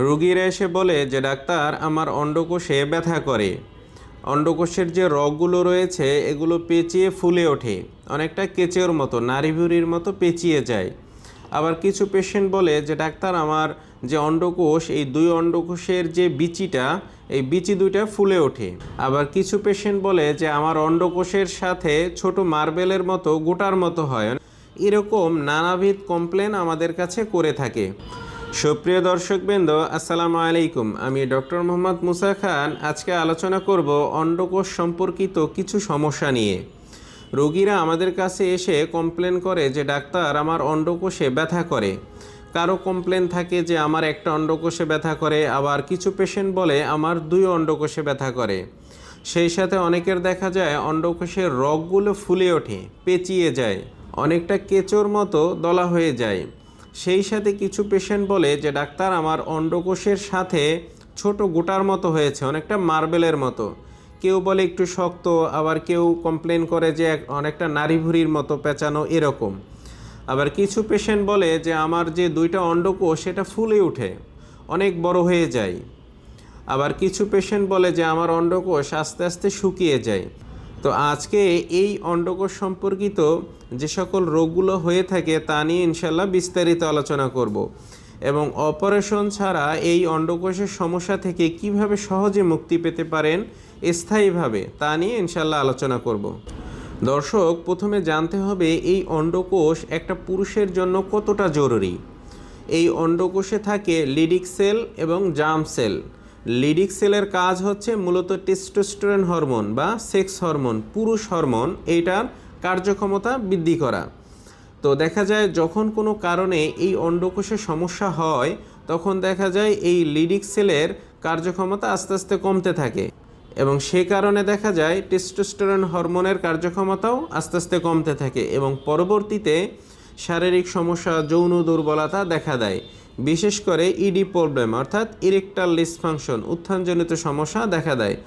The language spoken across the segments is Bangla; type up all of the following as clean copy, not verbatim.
রোগীরা এসে বলে যে ডাক্তার আমার অন্ডকোষে ব্যথা করে। অন্ডকোষের যে রগগুলো রয়েছে এগুলো পেঁচিয়ে ফুলে ওঠে, অনেকটা কেঁচোর মতো, নাড়িভুড়ির মতো পেঁচিয়ে যায়। আবার কিছু পেশেন্ট বলে যে ডাক্তার আমার যে অন্ডকোষ, এই দুই অন্ডকোষের যে বিচিটা, এই বিচি দুইটা ফুলে ওঠে। আবার কিছু পেশেন্ট বলে যে আমার অন্ডকোষের সাথে ছোট মার্বেলের মতো গোটার মতো হয়। এরকম নানাবিধ কমপ্লেন আমাদের কাছে করে থাকে। সুপ্রিয় দর্শকবৃন্দ, আসসালামু আলাইকুম। আমি ডক্টর মোহাম্মদ মুসা খান। আজকে আলোচনা করব অন্ডকোষ সম্পর্কিত কিছু সমস্যা নিয়ে। রোগীরা আমাদের কাছে এসে কমপ্লেন করে যে ডাক্তার আমার অন্ডকোষে ব্যথা করে। কারো কমপ্লেন থাকে যে আমার একটা অন্ডকোষে ব্যথা করে, আবার কিছু পেশেন্ট বলে আমার দুই অন্ডকোষে ব্যথা করে। সেই সাথে অনেকের দেখা যায় অন্ডকোষের রগগুলো ফুলে ওঠে, পেঁচিয়ে যায়, অনেকটা কেঁচোর মতো দলা হয়ে যায়। সেই সাথে কিছু পেশেন্ট বলে যে ডাক্তার আমার অন্ডকোষের সাথে ছোট গোটার মতো হয়েছে, অনেকটা মার্বেলের মতো। কেউ বলে একটু শক্ত, আবার কেউ কমপ্লেন করে যে অনেকটা নাড়িভুড়ির মতো পেঁচানো, এরকম। আবার কিছু পেশেন্ট বলে যে আমার যে দুইটা অন্ডকোষ সেটা ফুলে ওঠে, অনেক বড় হয়ে যায়। আবার কিছু পেশেন্ট বলে যে আমার অন্ডকোষ আস্তে আস্তে শুকিয়ে যায়। তো আজকে এই অন্ডকোষ সম্পর্কিত যে সকল রোগগুলো হয়ে থাকে তা নিয়ে ইনশাল্লাহ বিস্তারিত আলোচনা করব, এবং অপারেশন ছাড়া এই অন্ডকোষের সমস্যা থেকে কিভাবে সহজে মুক্তি পেতে পারেন স্থায়ীভাবে, তা নিয়ে ইনশাল্লাহ আলোচনা করব। দর্শক, প্রথমে জানতে হবে এই অন্ডকোষ একটা পুরুষের জন্য কতটা জরুরি। এই অন্ডকোষে থাকে লিডিক সেল এবং জার্ম সেল। লিডিক সেলের কাজ হচ্ছে মূলত টেস্টোস্টেরন হরমোন বা সেক্স হরমোন, পুরুষ হরমোন, এইটার কার্যক্ষমতা বৃদ্ধি করা। তো দেখা যায় যখন কোনো কারণে এই অন্ডকোষে সমস্যা হয়, তখন দেখা যায় এই লিডিক সেলের কার্যক্ষমতা আস্তে আস্তে কমতে থাকে, এবং সে কারণে দেখা যায় টেস্টোস্টেরন হরমোনের কার্যক্ষমতাও আস্তে আস্তে কমতে থাকে, এবং পরবর্তীতে শারীরিক সমস্যা, যৌন দুর্বলতা দেখা দেয়। বিশেষ করে ইডি প্রবলেম অর্থাৎ ইরেকটাল ডিসফাংশন, উত্থানজনিত সমস্যা দেখা দেয়।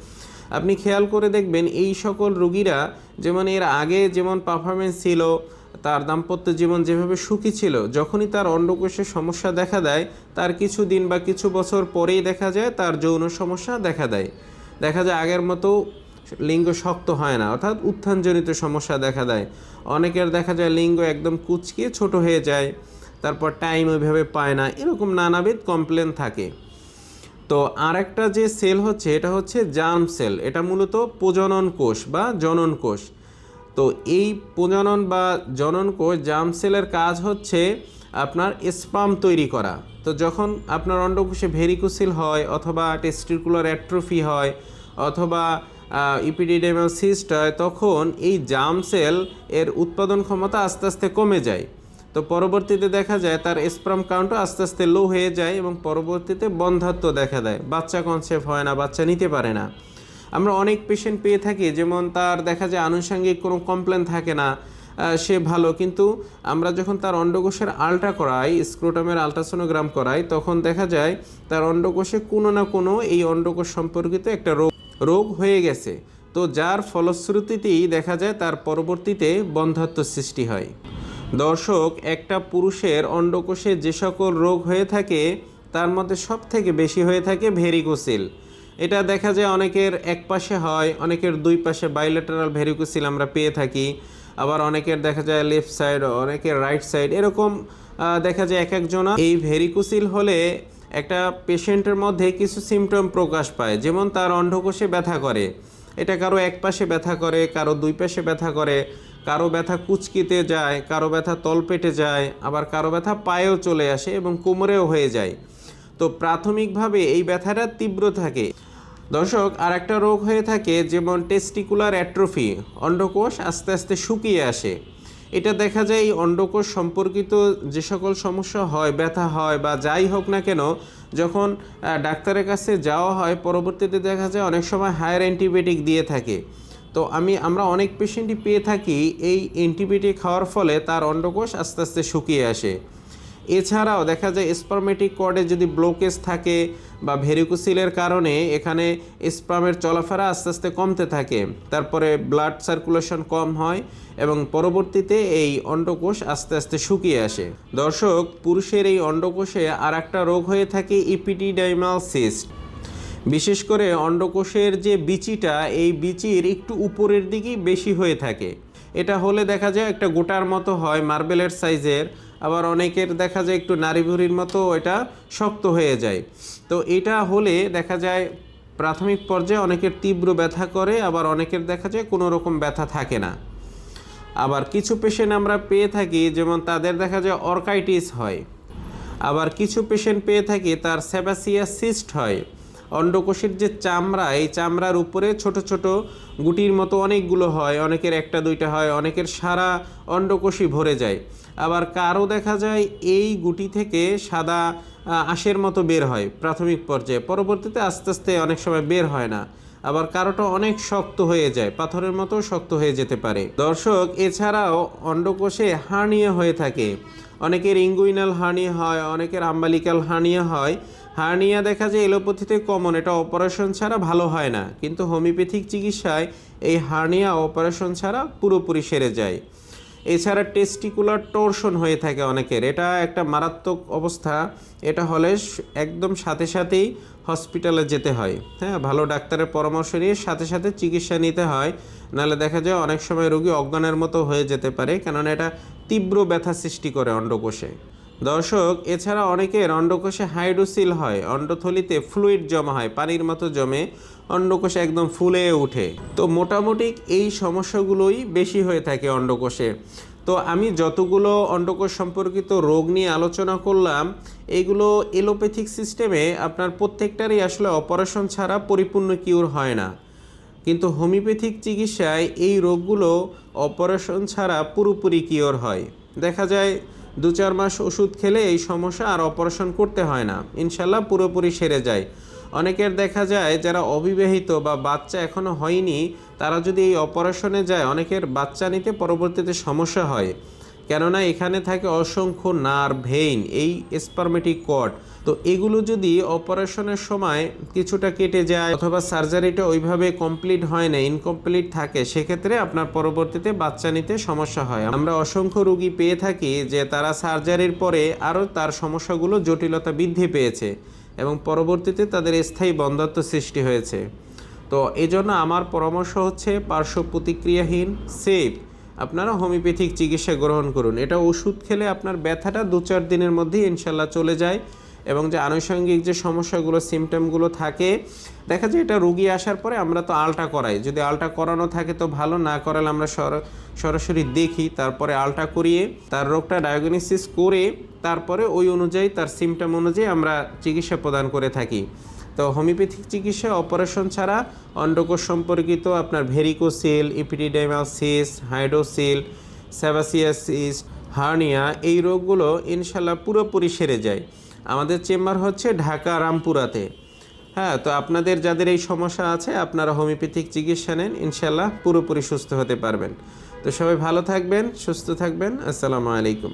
আপনি খেয়াল করে দেখবেন এই সকল রোগীরা যেমন এর আগে যেমন পারফরমেন্স ছিল, তার দাম্পত্য জীবন যেভাবে সুখী ছিল, যখনই তার অন্ডকোষের সমস্যা দেখা দেয় তার কিছু দিন বা কিছু বছর পরেই দেখা যায় তার যৌন সমস্যা দেখা দেয়। দেখা যায় আগের মতো লিঙ্গ শক্ত হয় না, অর্থাৎ উত্থানজনিত সমস্যা দেখা দেয়। অনেকের দেখা যায় লিঙ্গ একদম কুঁচকিয়ে ছোট হয়ে যায়, তারপর টাইম ওইভাবে পায় না, এরকম নানাবিধ কমপ্লেন থাকে। তো আরেকটা যে সেল হচ্ছে এটা হচ্ছে জার্ম সেল। এটা মূলত প্রজনন কোষ বা জনন কোষ। তো এই প্রজনন বা জনন কোষ, জার্ম সেলের কাজ হচ্ছে আপনার স্পাম তৈরি করা। তো যখন আপনার অন্ডকোষে ভেরিকোসিল হয়, অথবা টেস্টিকুলার অ্যাট্রোফি হয়, অথবা ইপিডিডেমাল সিস্ট হয়, তখন এই জার্ম সেল এর উৎপাদন ক্ষমতা আস্তে আস্তে কমে যায়। তো পরবর্তীতে দেখা যায় তার স্পার্ম কাউন্টও আস্তে আস্তে লো হয়ে যায়, এবং পরবর্তীতে বন্ধ্যাত্ব দেখা দেয়, বাচ্চা কনসেপ্ট হয় না, বাচ্চা নিতে পারে না। আমরা অনেক পেশেন্ট পেয়ে থাকি যেমন তার দেখা যায় আনুষঙ্গিক কোনো কমপ্লেন থাকে না, সে ভালো, কিন্তু আমরা যখন তার অন্ডকোষের আলট্রা করাই, স্ক্রোটামের আলট্রাসোনোগ্রাম করাই, তখন দেখা যায় তার অন্ডকোষে কোনো না কোনো এই অন্ডকোষ সম্পর্কিত একটা রোগ হয়ে গেছে। তো যার ফলশ্রুতিতেই দেখা যায় তার পরবর্তীতে বন্ধ্যাত্ব সৃষ্টি হয়। দর্শক, একটা পুরুষের অন্ডকোষে যে সকল রোগ হয়ে থাকে তার মধ্যে সব থেকে বেশি হয়ে থাকে ভেরিকোসিল। এটা দেখা যায় অনেকের এক পাশে হয়, অনেকের দুই পাশে বাইলেটারাল ভেরিকোসিল আমরা পেয়ে থাকি। আবার অনেকের দেখা যায় লেফট সাইড, অনেকের রাইট সাইড, এরকম দেখা যায় এক একজনা। এই ভেরিকোসিল হলে একটা পেশেন্টের মধ্যে কিছু সিমটম প্রকাশ পায়, যেমন তার অন্ডকোষে ব্যথা করে। এটা কারো এক পাশে ব্যথা করে, কারো দুই পাশে ব্যথা করে, কারো ব্যথা কুচকিতে যায়, কারো ব্যথা তলপেটে যায়, আবার কারো ব্যথা পায়েও চলে আসে এবং কোমরেও হয়ে যায়। তো প্রাথমিকভাবে এই ব্যথাটা তীব্র থাকে। দর্শক, আর একটা রোগ হয়ে থাকে যেমন টেস্টিকুলার অ্যাট্রোফি, অন্ডকোষ আস্তে আস্তে শুকিয়ে আসে। এটা দেখা যায় এই অন্ডকোষ সম্পর্কিত যে সকল সমস্যা হয়, ব্যথা হয় বা যাই হোক না কেন, যখন ডাক্তারের কাছে যাওয়া হয়, পরবর্তীতে দেখা যায় অনেক সময় হায়ার অ্যান্টিবায়োটিক দিয়ে থাকে। তো আমরা অনেক পেশেন্টই পেয়ে থাকি এই অ্যান্টিবায়োটিক খাওয়ার ফলে তার অন্ডকোষ আস্তে আস্তে শুকিয়ে আসে। এছাড়াও দেখা যায় স্পারমেটিক কর্ডে যদি ব্লকেজ থাকে বা ভেরিকোসিলের কারণে এখানে স্পার্মের চলাফেরা আস্তে আস্তে কমতে থাকে, তারপরে ব্লাড সার্কুলেশন কম হয় এবং পরবর্তীতে এই অন্ডকোষ আস্তে আস্তে শুকিয়ে আসে। দর্শক, পুরুষের এই অন্ডকোষে আর একটা রোগ হয়ে থাকে ইপিডিডাইমাল সিস্ট। বিশেষ করে অন্ডকোষের যে বিচিটা, এই বিচির একটু উপরের দিকেই বেশি হয়ে থাকে। এটা হলে দেখা যায় একটা গোটার মতো হয়, মার্বেলের সাইজের। আবার অনেকের দেখা যায় একটু নাড়িভুড়ির মতো এটা শক্ত হয়ে যায়। তো এটা হলে দেখা যায় প্রাথমিক পর্যায়ে অনেকের তীব্র ব্যথা করে, আবার অনেকের দেখা যায় কোনো রকম ব্যথা থাকে না। আবার কিছু পেশেন্ট আমরা পেয়ে থাকি যেমন তাদের দেখা যায় অর্কাইটিস হয়। আবার কিছু পেশেন্ট পেয়ে থাকি তার সেবাসিয়াস সিস্ট হয়। অন্ডকোষের যে চামড়া, এই চামড়ার উপরে ছোট ছোট গুটির মতো অনেকগুলো হয়, অনেকের একটা দুইটা হয়, অনেকের সারা অন্ডকোষই ভরে যায়। আবার কারো দেখা যায় এই গুটি থেকে সাদা আঁশের মতো বের হয় প্রাথমিক পর্যায়ে, পরবর্তীতে আস্তে আস্তে অনেক সময় বের হয় না। আবার কারোটা অনেক শক্ত হয়ে যায়, পাথরের মতো শক্ত হয়ে যেতে পারে। দর্শক, এছাড়াও অন্ডকোষে হার্নিয়া হয়ে থাকে। অনেকের ইঙ্গুইনাল হার্নিয়া হয়, অনেকের আম্বালিকাল হার্নিয়া হয়। হার্নিয়া দেখা যায় এলোপ্যাথিতে কমন, এটা অপারেশন ছাড়া ভালো হয় না, কিন্তু হোমিওপ্যাথিক চিকিৎসায় এই হার্নিয়া অপারেশন ছাড়া পুরোপুরি সেরে যায়। এছাড়া টেস্টিকুলার টর্শন হয়ে থাকে অনেকের, এটা একটা মারাত্মক অবস্থা। এটা হলে একদম সাথে সাথেই হসপিটালে যেতে হয়। হ্যাঁ, ভালো ডাক্তারের পরামর্শ নিয়ে সাথে সাথে চিকিৎসা নিতে হয়, নাহলে দেখা যায় অনেক সময় রোগী অজ্ঞানের মতো হয়ে যেতে পারে, কেননা এটা তীব্র ব্যথা সৃষ্টি করে অন্ডকোষে। দর্শক, এছাড়া অনেকের অন্ডকোষে হাইড্রোসিল হয়, অন্ডথলিতে ফ্লুইড জমা হয়, পানির মতো জমে অন্ডকোষ একদম ফুলে ওঠে। তো মোটামুটি এই সমস্যাগুলোই বেশি হয়ে থাকে অন্ডকোষে। তো আমি যতগুলো অন্ডকোষ সম্পর্কিত রোগ নিয়ে আলোচনা করলাম, এগুলো এলোপ্যাথিক সিস্টেমে আপনার প্রত্যেকটারই আসলে অপারেশন ছাড়া পরিপূর্ণ কিউর হয় না, কিন্তু হোমিওপ্যাথিক চিকিৎসায় এই রোগগুলো অপারেশন ছাড়া পুরোপুরি কিওর হয়। দেখা যায় 2-4 মাস ওষুধ খেলে এই সমস্যা আর অপারেশন করতে হয় না, ইনশাল্লাহ পুরোপুরি সেরে যায়। অনেকের দেখা যায় যারা অবিবাহিত বা বাচ্চা এখনও হয়নি, তারা যদি এই অপারেশনে যায়, অনেকের বাচ্চা নিতে পরবর্তীতে সমস্যা হয়, কেননা এখানে থাকে অসংখ্য নার্ভ, ভেইন, এই স্পারমেটিক কর্ড। তো এগুলো যদি অপারেশনের সময় কিছুটা কেটে যায় অথবা সার্জারিটা ওইভাবে কমপ্লিট হয় না, ইনকমপ্লিট থাকে, সেক্ষেত্রে আপনার পরবর্তীতে বাচ্চা নিতে সমস্যা হয়। আমরা অসংখ্য রোগী পেয়ে থাকি যে তারা সার্জারির পরে আরও তার সমস্যাগুলো জটিলতা বৃদ্ধি পেয়েছে এবং পরবর্তীতে তাদের স্থায়ী বন্ধ্যাত্ব সৃষ্টি হয়েছে। তো এই জন্য আমার পরামর্শ হচ্ছে পার্শ্ব প্রতিক্রিয়াহীন, সেফ আপনারা হোমিওপ্যাথিক চিকিৎসা গ্রহণ করুন। এটা ওষুধ খেলে আপনার ব্যথাটা 2-4 দিনের মধ্যেই ইনশাল্লাহ চলে যায়, এবং যে আনুষঙ্গিক যে সমস্যাগুলো, সিমটমগুলো থাকে, দেখা যায় এটা রোগী আসার পরে আমরা তো আলট্রা করাই, যদি আলট্রা করানো থাকে তো ভালো, না করালে আমরা সরাসরি দেখি, তারপরে আলট্রা করিয়ে তার রোগটা ডায়াগনোসিস করে তারপরে ওই অনুযায়ী তার সিমটম অনুযায়ী আমরা চিকিৎসা প্রদান করে থাকি। তো হোমিওপ্যাথিক চিকিৎসা অপারেশন ছাড়া অন্ডকোষ সম্পর্কিত আপনার varicocele, epididymal cyst, hydrocele, sebaceous cyst, hernia, এই রোগগুলো ইনশাল্লাহ পুরোপুরি সেরে যায়। আমাদের চেম্বার হচ্ছে ঢাকা রামপুরাতে। হ্যাঁ, তো আপনাদের যাদের এই সমস্যা আছে আপনারা হোমিওপ্যাথিক চিকিৎসা নেন, ইনশাল্লাহ পুরোপুরি সুস্থ হতে পারবেন। তো সবাই ভালো থাকবেন, সুস্থ থাকবেন। আসসালামু আলাইকুম।